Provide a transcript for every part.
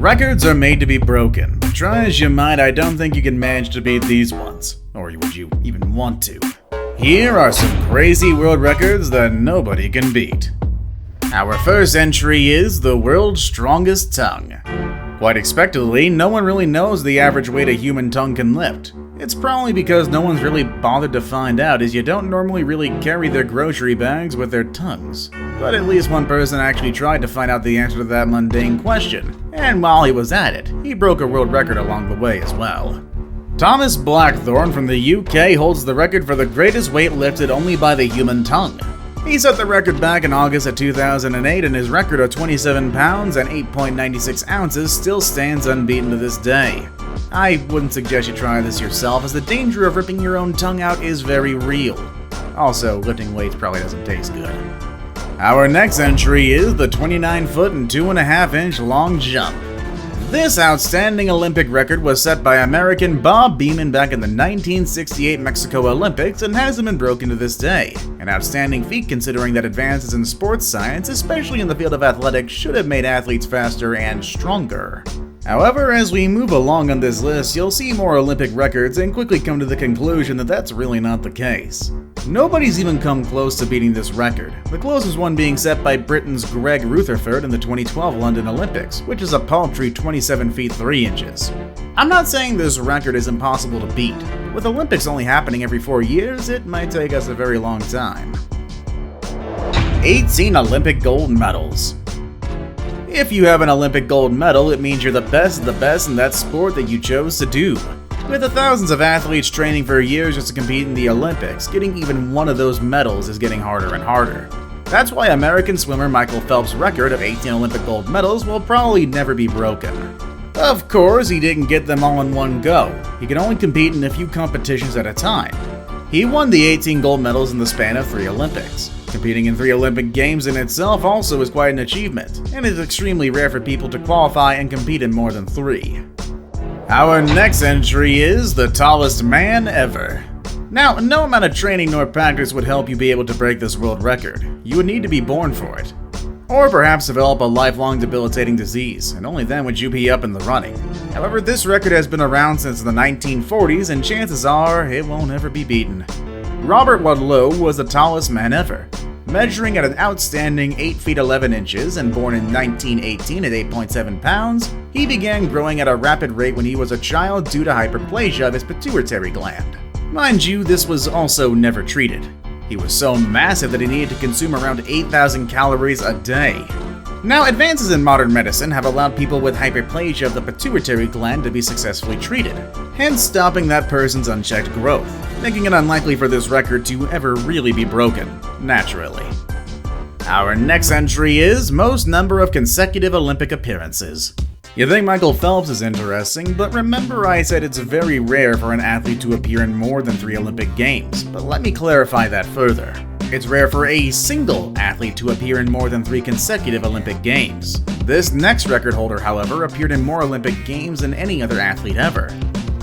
Records are made to be broken. Try as you might, I don't think you can manage to beat these ones. Or would you even want to? Here are some crazy world records that nobody can beat. Our first entry is the world's strongest tongue. Quite expectedly, no one really knows the average weight a human tongue can lift. It's probably because no one's really bothered to find out, as you don't normally really carry their grocery bags with their tongues. But at least one person actually tried to find out the answer to that mundane question, and while he was at it, he broke a world record along the way as well. Thomas Blackthorne from the UK holds the record for the greatest weight lifted only by the human tongue. He set the record back in August of 2008, and his record of 27 pounds and 8.96 ounces still stands unbeaten to this day. I wouldn't suggest you try this yourself, as the danger of ripping your own tongue out is very real. Also, lifting weights probably doesn't taste good. Our next entry is the 29-foot and 2.5-inch long jump. This outstanding Olympic record was set by American Bob Beamon back in the 1968 Mexico Olympics and hasn't been broken to this day. An outstanding feat considering that advances in sports science, especially in the field of athletics, should have made athletes faster and stronger. However, as we move along on this list, you'll see more Olympic records and quickly come to the conclusion that that's really not the case. Nobody's even come close to beating this record, the closest one being set by Britain's Greg Rutherford in the 2012 London Olympics, which is a paltry 27 feet 3 inches. I'm not saying this record is impossible to beat. With Olympics only happening every 4 years, it might take us a very long time. 18 Olympic gold medals. If you have an Olympic gold medal, it means you're the best of the best in that sport that you chose to do. With the thousands of athletes training for years just to compete in the Olympics, getting even one of those medals is getting harder and harder. That's why American swimmer Michael Phelps' record of 18 Olympic gold medals will probably never be broken. Of course, he didn't get them all in one go. He could only compete in a few competitions at a time. He won the 18 gold medals in the span of 3 Olympics. Competing in 3 Olympic Games in itself also is quite an achievement, and it's extremely rare for people to qualify and compete in more than 3. Our next entry is the tallest man ever. Now, no amount of training nor practice would help you be able to break this world record. You would need to be born for it. Or perhaps develop a lifelong debilitating disease, and only then would you be up in the running. However, this record has been around since the 1940s, and chances are it won't ever be beaten. Robert Wadlow was the tallest man ever. Measuring at an outstanding 8 feet 11 inches and born in 1918 at 8.7 pounds, he began growing at a rapid rate when he was a child due to hyperplasia of his pituitary gland. Mind you, this was also never treated. He was so massive that he needed to consume around 8,000 calories a day. Now, advances in modern medicine have allowed people with hyperplasia of the pituitary gland to be successfully treated, hence stopping that person's unchecked growth, making it unlikely for this record to ever really be broken, naturally. Our next entry is most number of consecutive Olympic appearances. You think Michael Phelps is interesting, but remember I said it's very rare for an athlete to appear in more than 3 Olympic Games, but let me clarify that further. It's rare for a single athlete to appear in more than 3 consecutive Olympic Games. This next record holder, however, appeared in more Olympic Games than any other athlete ever.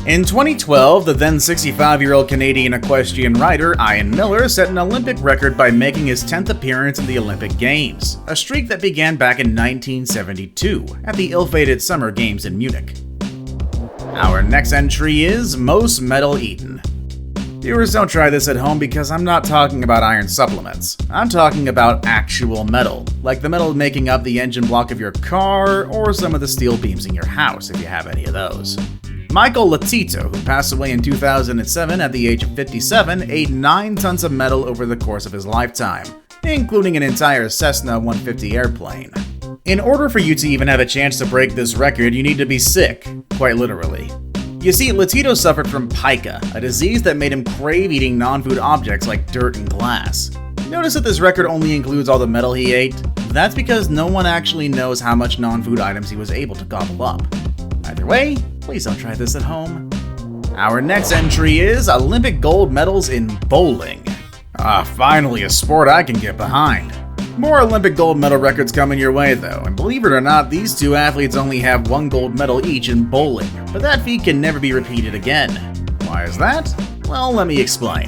In 2012, the then 65-year-old Canadian equestrian rider Ian Miller set an Olympic record by making his 10th appearance in the Olympic Games, a streak that began back in 1972 at the ill-fated Summer Games in Munich. Our next entry is most metal eaten. Viewers, don't try this at home because I'm not talking about iron supplements. I'm talking about actual metal, like the metal making up the engine block of your car or some of the steel beams in your house if you have any of those. Michael Latito, who passed away in 2007 at the age of 57, ate 9 tons of metal over the course of his lifetime, including an entire Cessna 150 airplane. In order for you to even have a chance to break this record, you need to be sick, quite literally. You see, Latito suffered from pica, a disease that made him crave eating non-food objects like dirt and glass. Notice that this record only includes all the metal he ate? That's because no one actually knows how much non-food items he was able to gobble up. Either way, please don't try this at home. Our next entry is Olympic gold medals in bowling. Finally a sport I can get behind. More Olympic gold medal records coming your way though, and believe it or not, these 2 athletes only have 1 gold medal each in bowling, but that feat can never be repeated again. Why is that? Well, let me explain.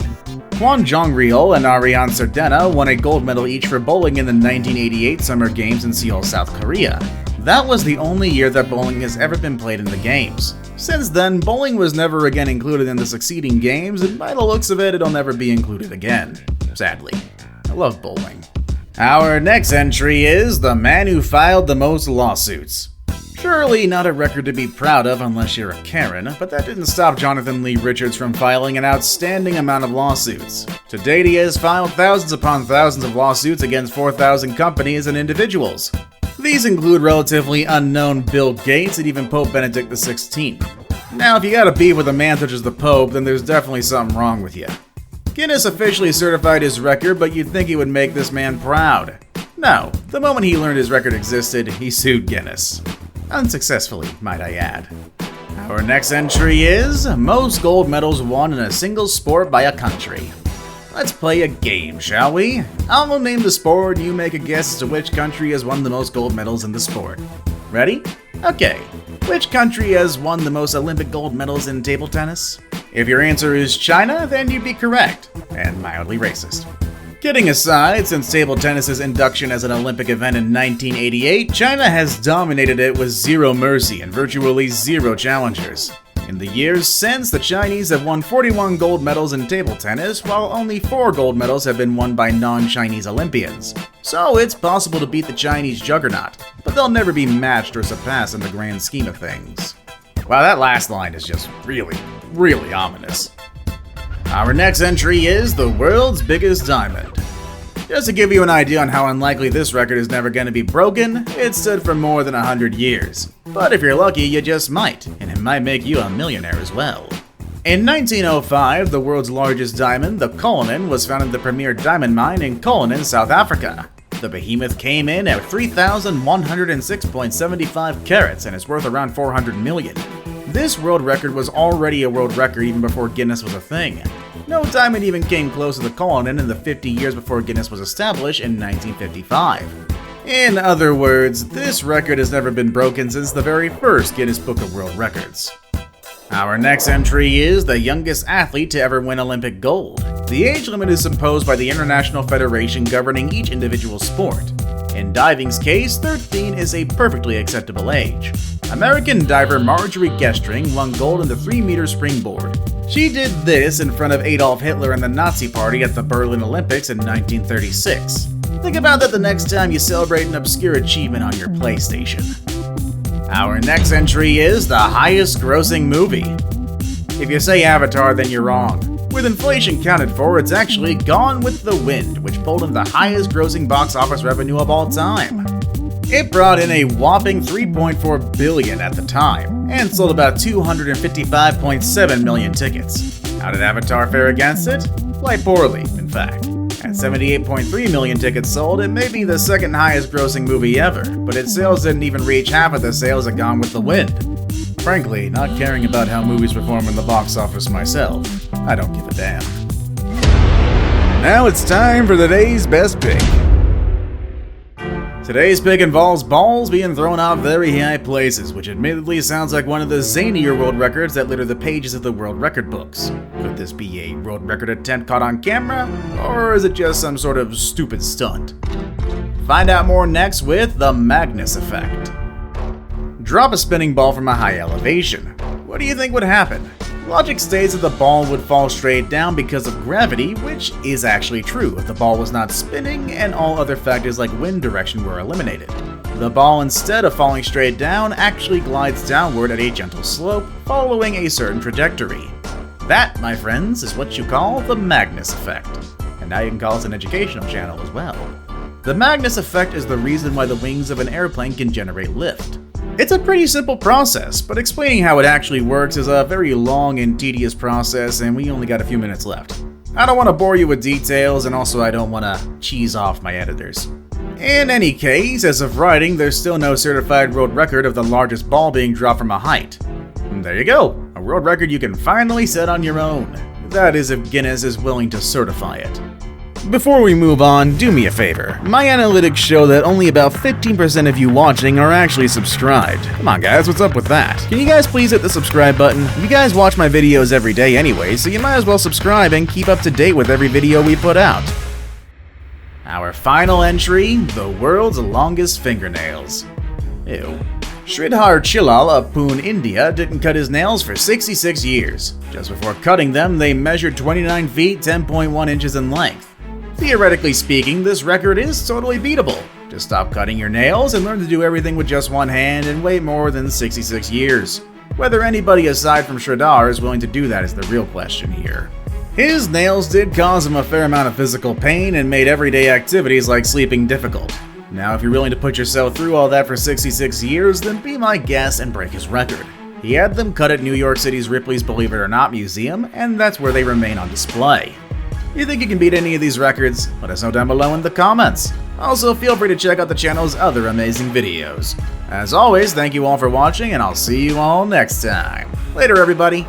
Kwon Jong-ryul and Ariane Sardena won a gold medal each for bowling in the 1988 Summer Games in Seoul, South Korea. That was the only year that bowling has ever been played in the games. Since then, bowling was never again included in the succeeding games, and by the looks of it, it'll never be included again. Sadly. I love bowling. Our next entry is the man who filed the most lawsuits. Surely not a record to be proud of unless you're a Karen, but that didn't stop Jonathan Lee Richards from filing an outstanding amount of lawsuits. To date, he has filed thousands upon thousands of lawsuits against 4,000 companies and individuals. These include relatively unknown Bill Gates and even Pope Benedict XVI. Now, if you got a beef with a man such as the Pope, then there's definitely something wrong with you. Guinness officially certified his record, but you'd think he would make this man proud. No, the moment he learned his record existed, he sued Guinness. Unsuccessfully, might I add. Our next entry is most gold medals won in a single sport by a country. Let's play a game, shall we? I'll name the sport and you make a guess as to which country has won the most gold medals in the sport. Ready? Okay. Which country has won the most Olympic gold medals in table tennis? If your answer is China, then you'd be correct, and mildly racist. Kidding aside, since table tennis's induction as an Olympic event in 1988, China has dominated it with zero mercy and virtually zero challengers. In the years since, the Chinese have won 41 gold medals in table tennis, while only 4 gold medals have been won by non-Chinese Olympians. So it's possible to beat the Chinese juggernaut, but they'll never be matched or surpassed in the grand scheme of things. Wow, that last line is just really ominous. Our next entry is the world's biggest diamond. Just to give you an idea on how unlikely this record is never going to be broken, it stood for more than 100 years. But if you're lucky, you just might, and it might make you a millionaire as well. In 1905, the world's largest diamond, the Cullinan, was found in the premier diamond mine in Cullinan, South Africa. The behemoth came in at 3,106.75 carats and is worth around 400 million. This world record was already a world record even before Guinness was a thing. No diamond even came close to the Cullinan in the 50 years before Guinness was established in 1955. In other words, this record has never been broken since the very first Guinness Book of World Records. Our next entry is the youngest athlete to ever win Olympic gold. The age limit is imposed by the International Federation governing each individual sport. In diving's case, 13 is a perfectly acceptable age. American diver Marjorie Gestring won gold in the 3-meter springboard. She did this in front of Adolf Hitler and the Nazi Party at the Berlin Olympics in 1936. Think about that the next time you celebrate an obscure achievement on your PlayStation. Our next entry is the highest grossing movie. If you say Avatar, then you're wrong. With inflation counted for, it's actually Gone with the Wind, which pulled in the highest grossing box office revenue of all time. It brought in a whopping $3.4 billion at the time, and sold about 255.7 million tickets. How did Avatar fare against it? Quite poorly, in fact. At 78.3 million tickets sold, it may be the second highest grossing movie ever, but its sales didn't even reach half of the sales of Gone with the Wind. Frankly, not caring about how movies perform in the box office myself, I don't give a damn. Now it's time for today's best pick. Today's pick involves balls being thrown off very high places, which admittedly sounds like one of the zanier world records that litter the pages of the world record books. Could this be a world record attempt caught on camera, or is it just some sort of stupid stunt? Find out more next with the Magnus effect. Drop a spinning ball from a high elevation. What do you think would happen? Logic states that the ball would fall straight down because of gravity, which is actually true if the ball was not spinning and all other factors like wind direction were eliminated. The ball, instead of falling straight down, actually glides downward at a gentle slope, following a certain trajectory. That, my friends, is what you call the Magnus effect. And now you can call us an educational channel as well. The Magnus effect is the reason why the wings of an airplane can generate lift. It's a pretty simple process, but explaining how it actually works is a very long and tedious process, and we only got a few minutes left. I don't want to bore you with details, and also I don't want to cheese off my editors. In any case, as of writing, there's still no certified world record of the largest ball being dropped from a height. And there you go, a world record you can finally set on your own. That is if Guinness is willing to certify it. Before we move on, do me a favor. My analytics show that only about 15% of you watching are actually subscribed. Come on guys, what's up with that? Can you guys please hit the subscribe button? You guys watch my videos every day anyway, so you might as well subscribe and keep up to date with every video we put out. Our final entry, the world's longest fingernails. Ew. Sridhar Chilal of Pune, India didn't cut his nails for 66 years. Just before cutting them, they measured 29 feet 10.1 inches in length. Theoretically speaking, this record is totally beatable. Just stop cutting your nails and learn to do everything with just one hand and wait more than 66 years. Whether anybody aside from Sridhar is willing to do that is the real question here. His nails did cause him a fair amount of physical pain and made everyday activities like sleeping difficult. Now, if you're willing to put yourself through all that for 66 years, then be my guest and break his record. He had them cut at New York City's Ripley's Believe It or Not Museum, and that's where they remain on display. You think you can beat any of these records? Let us know down below in the comments. Also, feel free to check out the channel's other amazing videos. As always, thank you all for watching, and I'll see you all next time. Later, everybody!